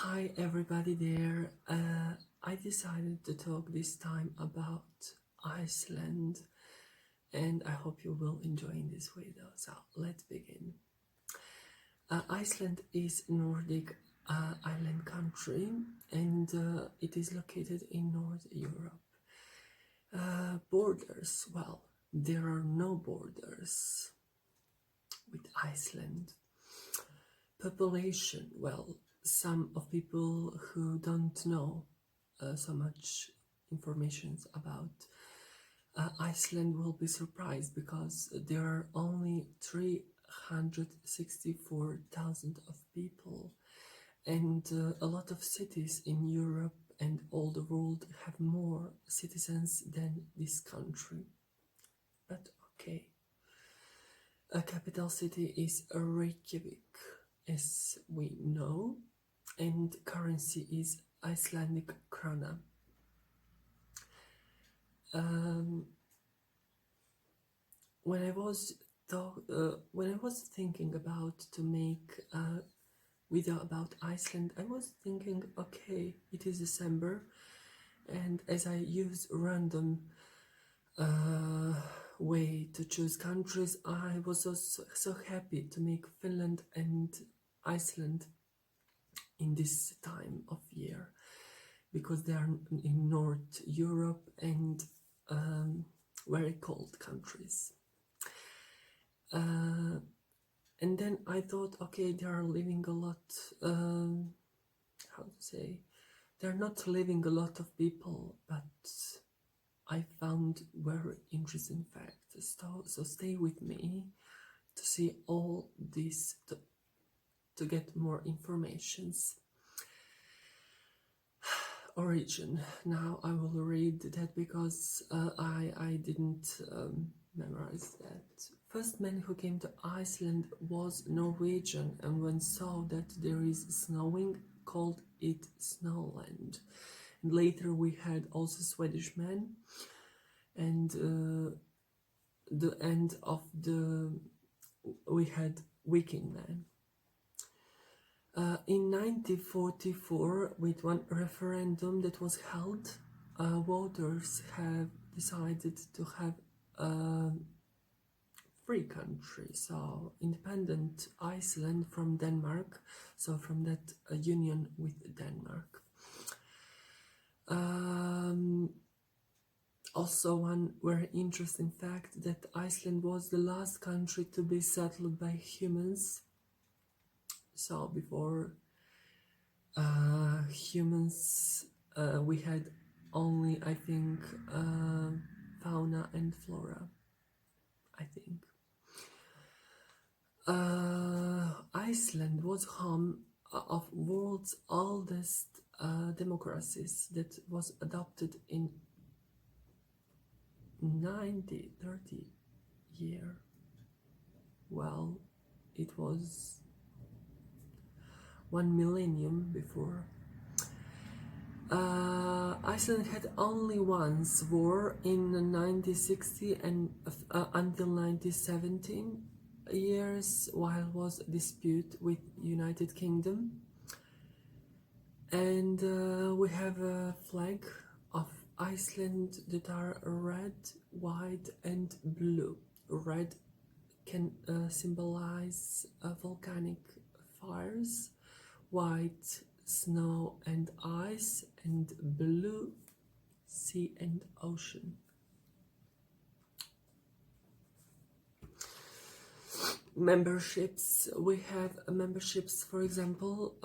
Hi everybody there. I decided to talk this time about Iceland, and I hope you will enjoy this video. So let's begin. Iceland is a Nordic island country, and it is located in North Europe. Borders, well, there are no borders with Iceland. Population, well, some of people who don't know so much information about Iceland will be surprised because there are only 364,000 of people, and a lot of cities in Europe and all the world have more citizens than this country. But okay. A capital city is Reykjavik, as we know, and currency is Icelandic krona. When I was thinking about to make a video about Iceland, I was thinking, okay, it is December, and as I use random way to choose countries, I was so happy to make Finland and Iceland in this time of year, because they are in North Europe and very cold countries. And then I thought, okay, they are living a lot, how to say, they're not living a lot of people, but I found very interesting facts. So stay with me to see all this, to get more informations. Origin. Now I will read that because I didn't memorize that. First man who came to Iceland was Norwegian, and when saw that there is snowing, called it Snowland. And later we had also Swedish men, and the end of we had Viking men. In 1944, with one referendum that was held, voters have decided to have a free country, so independent Iceland from Denmark, so from that union with Denmark. Also, one very interesting fact, that Iceland was the last country to be settled by humans. So before humans, we had only, I think, fauna and flora, I think. Iceland was home of world's oldest democracies that was adopted in 30 year. Well, it was 1 millennium before. Iceland had only once war in 1960 and until 1917 years, while was a dispute with United Kingdom. And we have a flag of Iceland that are red, white and blue. Red can symbolize volcanic fires, white snow and ice, and blue sea and ocean. Memberships. We have memberships, for example,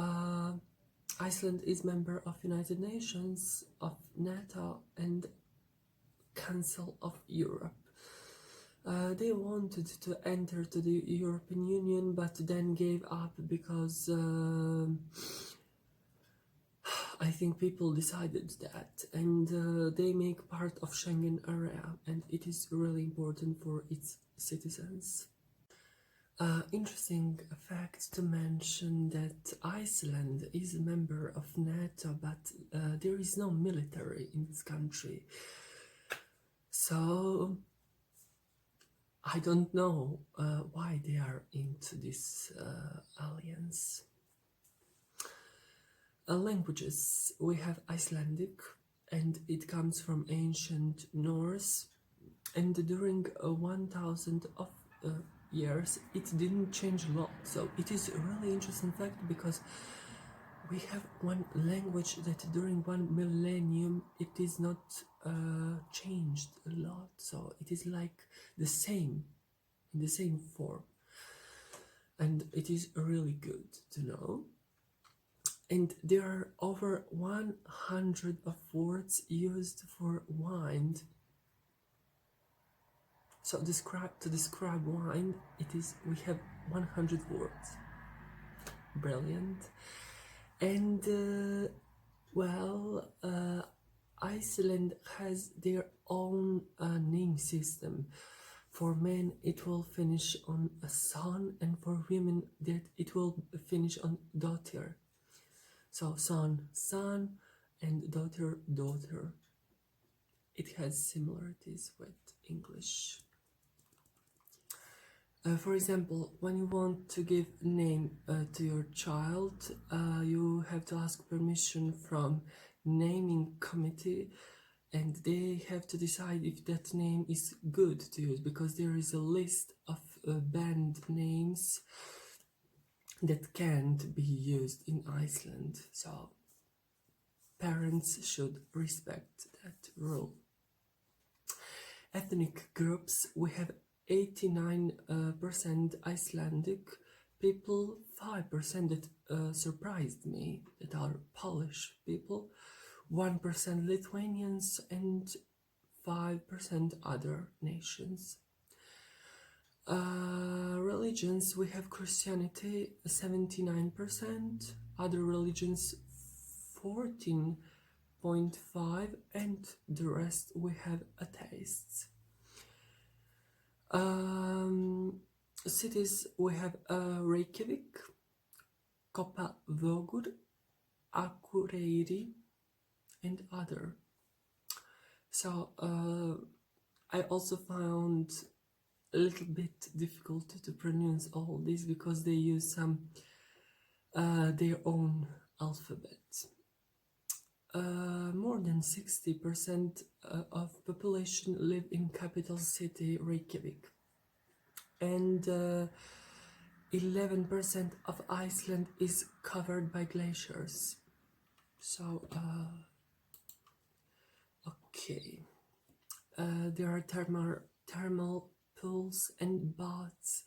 Iceland is member of United Nations, of Nato and Council of Europe. They wanted to enter to the European Union, but then gave up because I think people decided that, and they make part of Schengen area, and it is really important for its citizens. Interesting fact to mention that Iceland is a member of NATO, but there is no military in this country. So I don't know why they are into this alliance. Languages, we have Icelandic, and it comes from ancient Norse, and during 1000 of years it didn't change a lot. So it is a really interesting fact, because we have one language that during 1 millennium it is not changed a lot, so it is like the same, in the same form, and it is really good to know. And there are over 100 of words used for wine. So to describe wine, we have 100 words. Brilliant. And Iceland has their own name system. For men it will finish on a son, and for women that it will finish on daughter. So son, son, and daughter, daughter. It has similarities with English. For example, when you want to give a name to your child, you have to ask permission from naming committee, and they have to decide if that name is good to use, because there is a list of banned names that can't be used in Iceland. So parents should respect that rule. Ethnic groups, we have 89% Icelandic people, 5% that surprised me, that are Polish people, 1% Lithuanians, and 5% other nations. Religions, we have Christianity 79%, other religions 14.5%, and the rest we have atheists. Cities, we have Reykjavik, 𝒂𝒃𝓃𝒶, and other. So I also found a little bit difficult to pronounce all this, because they use some their own alphabet. More than 60% of population live in capital city Reykjavik, and 11% of Iceland is covered by glaciers. So okay, there are thermal pools and baths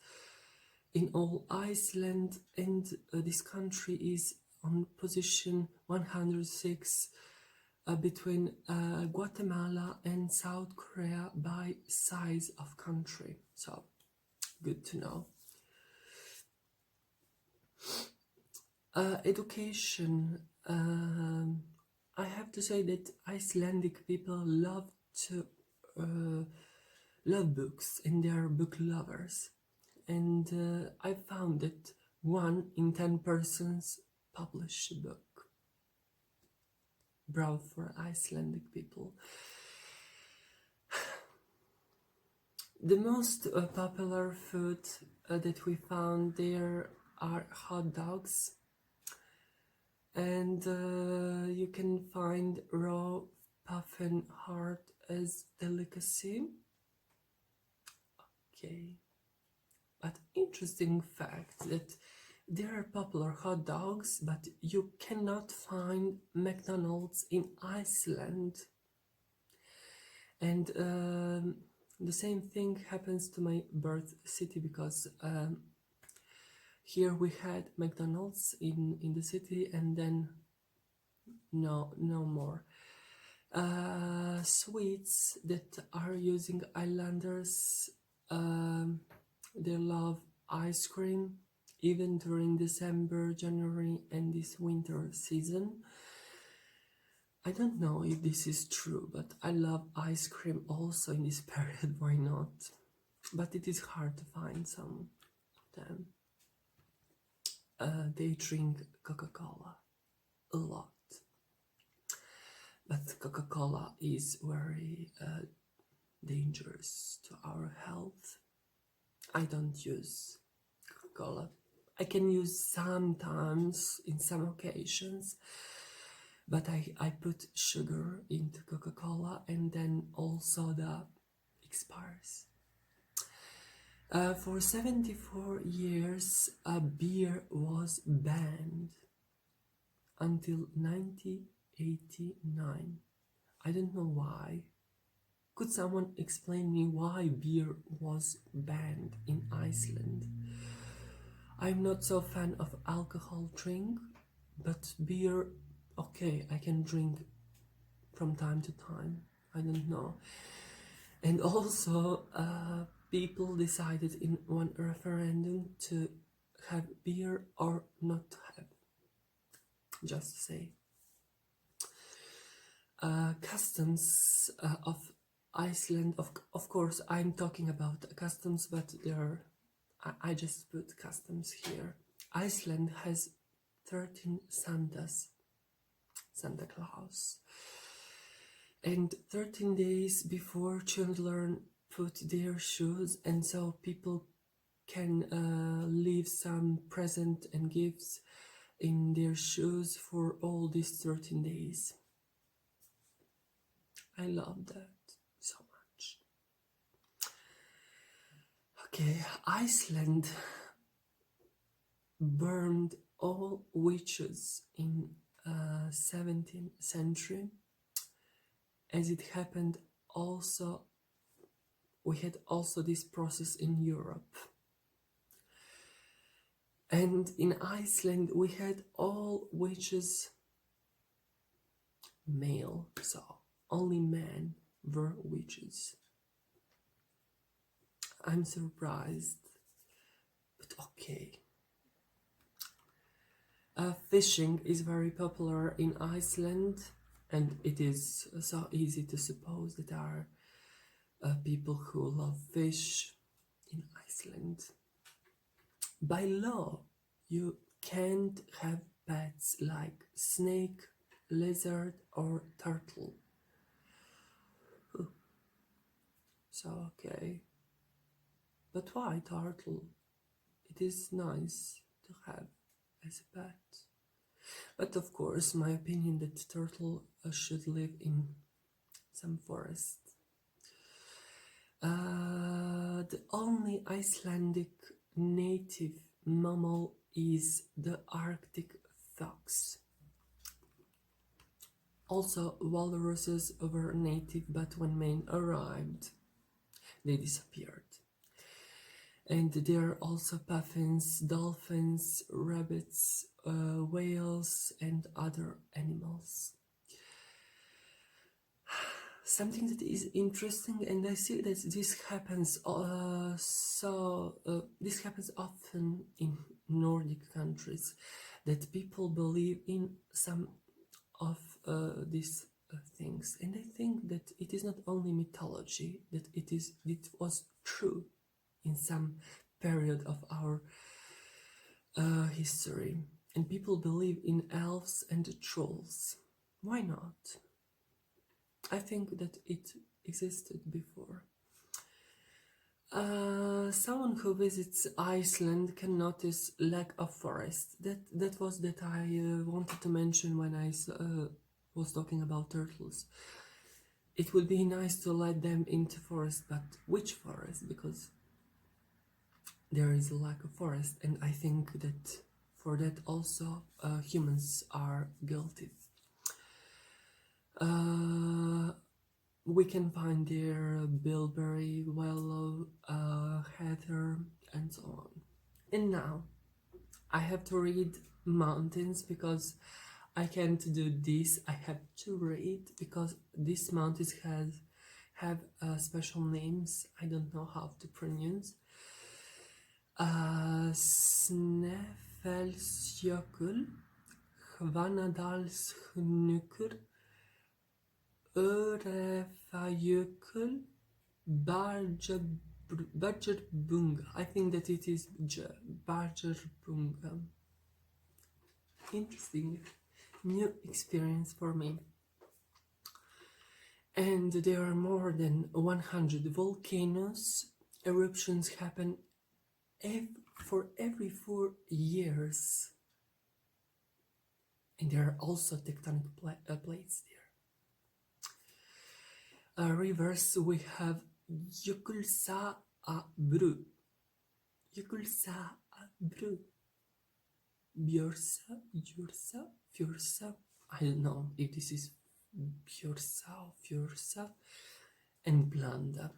in all Iceland, and this country is on position 106 between Guatemala and South Korea by size of country. So good to know. Education, I have to say that Icelandic people love books, and they are book lovers, and I found that 1 in 10 persons publish a book. Bravo for Icelandic people. The most popular food that we found there are hot dogs, and you can find raw puffin heart as delicacy. Okay, but interesting fact that there are popular hot dogs, but you cannot find McDonald's in Iceland. And the same thing happens to my birth city, because here we had McDonald's in the city, and then no more. Sweets that are using islanders, they love ice cream, even during December, January, and this winter season. I don't know if this is true, but I love ice cream also in this period, why not? But it is hard to find some of them. They drink Coca-Cola a lot, but Coca-Cola is very dangerous to our health. I don't use Coca-Cola. I can use sometimes in some occasions, but I put sugar into Coca-Cola, and then all soda expires. For 74 years, beer was banned until 1989. I don't know why. Could someone explain me why beer was banned in Iceland? I'm not so fan of alcohol drink, but beer, okay, I can drink from time to time. I don't know. And also, people decided in one referendum to have beer or not to have. Just to say. Customs of Iceland, of course, I'm talking about customs, but I just put customs here. Iceland has 13 Santas, Santa Claus. And 13 days before children put their shoes, and so people can leave some present and gifts in their shoes for all these 13 days. I love that so much. Okay, Iceland burned all witches in 17th century, as it happened also, we had also this process in Europe. And in Iceland we had all witches male, so only men were witches. I'm surprised, but okay. Fishing is very popular in Iceland, and it is so easy to suppose that there are people who love fish in Iceland. By law, you can't have pets like snake, lizard or turtle. So, okay. But why turtle? It is nice to have as a pet. But of course, my opinion that turtle should live in some forest. The only Icelandic native mammal is the Arctic fox. Also, walruses were native, but when men arrived, they disappeared. And there are also puffins, dolphins, rabbits, whales, and other animals. Something that is interesting, and I see that this happens this happens often in Nordic countries, that people believe in some of these things, and I think that it is not only mythology, that it was true in some period of our history, and people believe in elves and trolls. Why not? I think that it existed before. Someone who visits Iceland can notice lack of forest. That was that I wanted to mention when I was talking about turtles. It would be nice to let them into forest, but which forest? Because there is a lack of forest, and I think that for that also humans are guilty. We can find there bilberry, willow, heather, and so on. And now I have to read mountains because I can't do this. I have to read because these mountains have special names. I don't know how to pronounce. Snæfellsjökull, Hvannadalshnúkur, 𝒂𝒃𝓃, 𝒂𝒃𝓃. I think that it is 𝒂𝒃𝓃. Interesting, new experience for me. And there are more than 100 volcanoes. Eruptions happen for every 4 years, and there are also tectonic plates there. Rivers, we have 𝐿𝒾𝒷𝒊𝒂𝓃, 𝐿𝒾𝒷𝒊𝒂𝓃, 𝐵𝒁𝒂𝓃. I don't know if this is 𝒵𝒄𝒂𝓃, and 𝒵𝒃.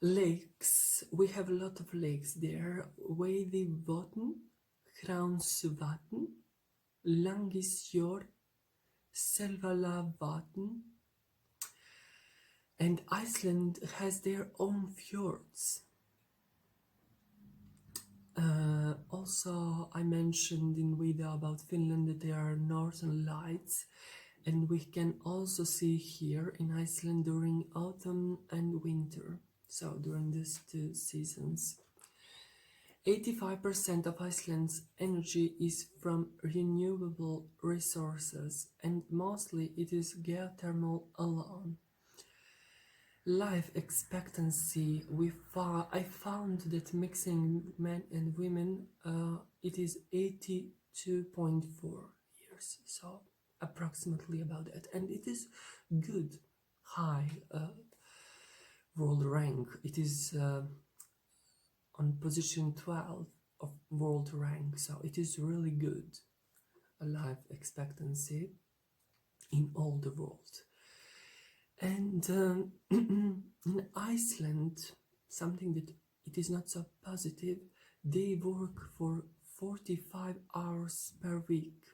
Lakes, we have a lot of lakes there. 𝐵𝒿𝒶𝓃𝒶, 𝒂𝒃𝓃𝒶, 𝒂𝒃𝓃𝒶, and Iceland has their own fjords. Also, I mentioned in video about Finland that there are northern lights, and we can also see here in Iceland during autumn and winter, so during these 2 seasons. 85% of Iceland's energy is from renewable resources, and mostly it is geothermal alone. Life expectancy, I found that mixing men and women, it is 82.4 years, so approximately about that, and it is good, high world rank. It is on position 12 of world rank, so it is really good, a life expectancy in all the world. And in Iceland, something that it is not so positive, they work for 45 hours per week.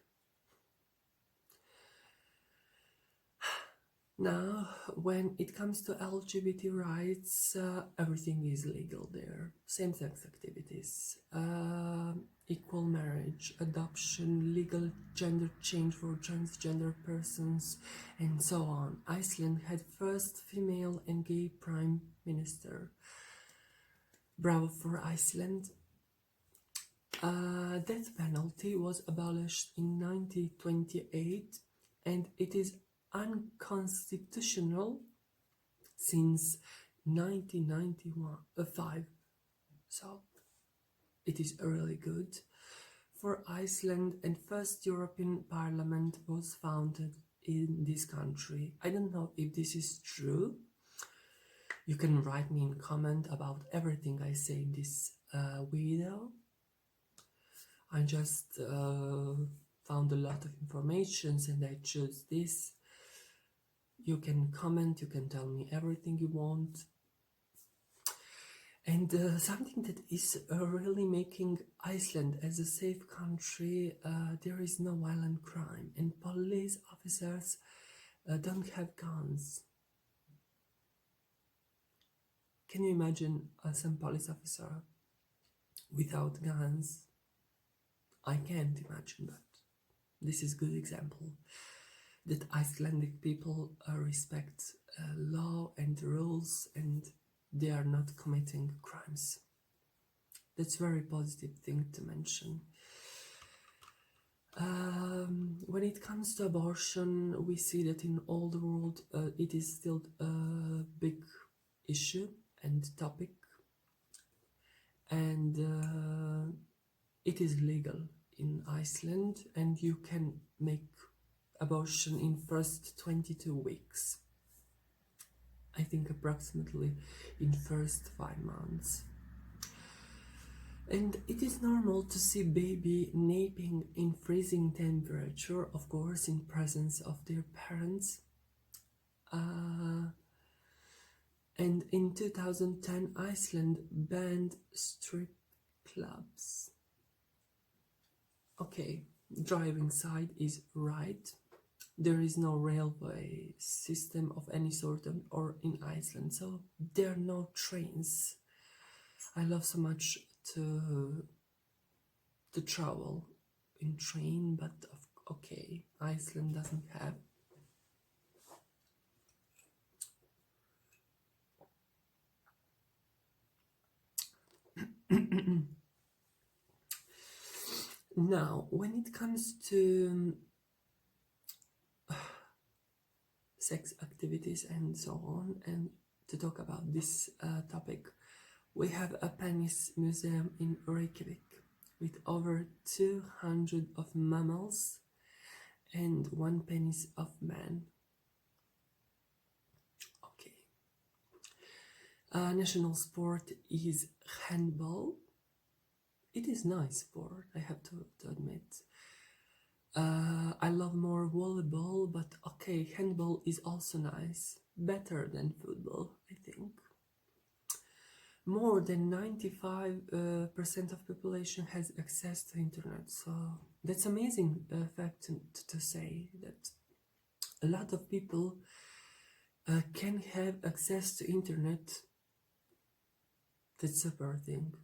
Now, when it comes to LGBT rights, everything is legal there. Same-sex activities, equal marriage, adoption, legal gender change for transgender persons, and so on. Iceland had first female and gay prime minister. Bravo for Iceland. Death penalty was abolished in 1928, and it is unconstitutional since 1995, so it is really good for Iceland, and first European Parliament was founded in this country. I don't know if this is true. You can write me in comment about everything I say in this video. I just found a lot of information and I chose this. You can comment, you can tell me everything you want. And something that is really making Iceland as a safe country, there is no violent crime, and police officers don't have guns. Can you imagine some police officer without guns? I can't imagine, but this is a good example that Icelandic people respect law and rules, and they are not committing crimes. That's a very positive thing to mention. When it comes to abortion, we see that in all the world it is still a big issue and topic, and it is legal in Iceland, and you can make abortion in first 22 weeks. I think approximately in first 5 months. And it is normal to see baby napping in freezing temperature, of course, in presence of their parents. And in 2010, Iceland banned strip clubs. Okay, driving side is right. There is no railway system of any sort or in Iceland, so there are no trains. I love so much to travel in train, but okay, Iceland doesn't have. Now, when it comes to sex activities and so on, and to talk about this topic, We have a penis museum in Reykjavik with over 200 of mammals and 1 penis of man. Okay. National sport is handball. It is nice sport, I have to admit. I love more volleyball, but okay, handball is also nice. Better than football, I think. More than 95% of population has access to internet, so that's amazing fact to say that a lot of people can have access to internet. That's a super thing.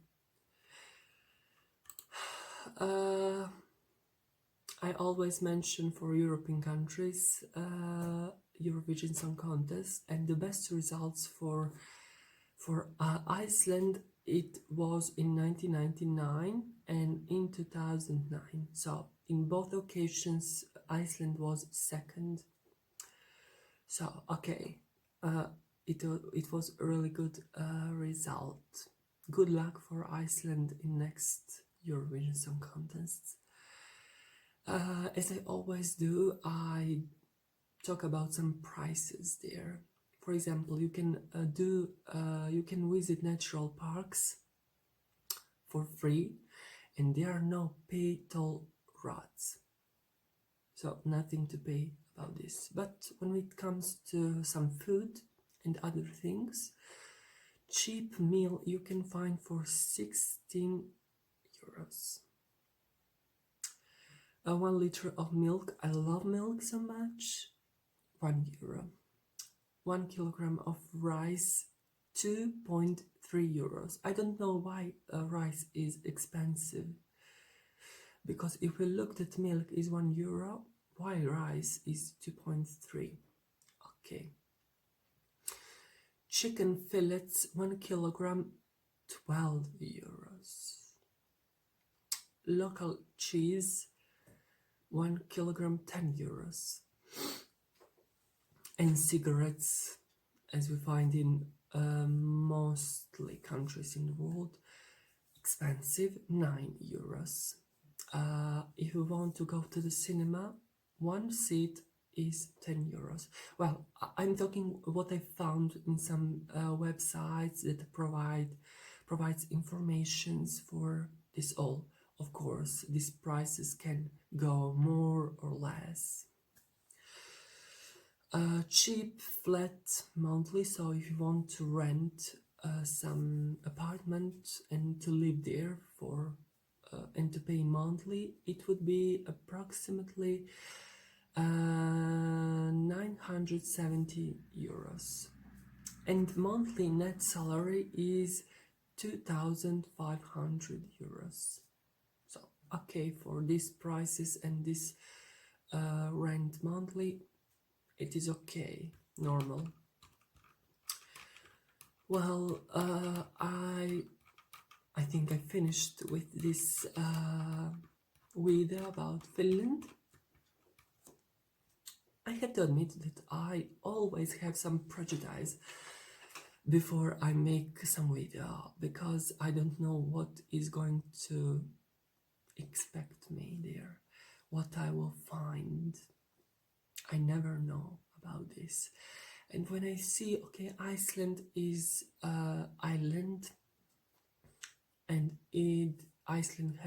I always mention for European countries Eurovision Song Contest, and the best results for Iceland, it was in 1999 and in 2009. So in both occasions Iceland was second. So okay, it was a really good result. Good luck for Iceland in next Eurovision Song Contest. As I always do, I talk about some prices there. For example, you can visit natural parks for free, and there are no pay toll roads, so nothing to pay about this. But when it comes to some food and other things, cheap meal you can find for 16 euros. 1 liter of milk, I love milk so much, 1 euro. 1 kilogram of rice, 2.3 euros. I don't know why rice is expensive, because if we looked at milk is 1 euro, why rice is 2.3? Okay. Chicken fillets, 1 kilogram, 12 euros. Local cheese, 1 kilogram, 10 euros. And cigarettes, as we find in mostly countries in the world, expensive, 9 euros. If you want to go to the cinema, 1 seat is 10 euros. Well, I'm talking what I found in some websites that provides informations for this all. Of course, these prices can go more or less. Cheap, flat, monthly, so if you want to rent some apartment and to live there for and to pay monthly, it would be approximately 970 euros. And monthly net salary is 2,500 euros. So, okay, for these prices and this rent monthly, it is okay, normal. Well, I think I finished with this video about Finland. I have to admit that I always have some prejudice before I make some video, because I don't know what is going to expect me there, what I will find. I never know about this. And when I see, okay, Iceland is island, and Iceland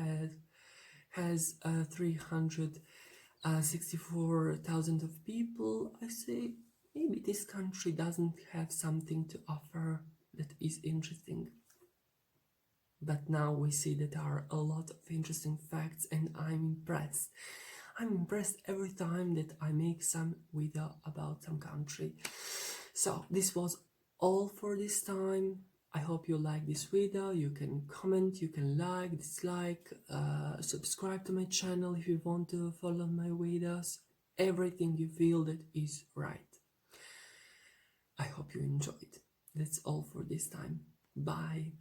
has 364,000 of people, I say maybe this country doesn't have something to offer that is interesting. But now we see that there are a lot of interesting facts, and I'm impressed. I'm impressed every time that I make some video about some country. So this was all for this time. I hope you like this video. You can comment, you can like, dislike, subscribe to my channel if you want to follow my videos. Everything you feel that is right. I hope you enjoyed. That's all for this time. Bye.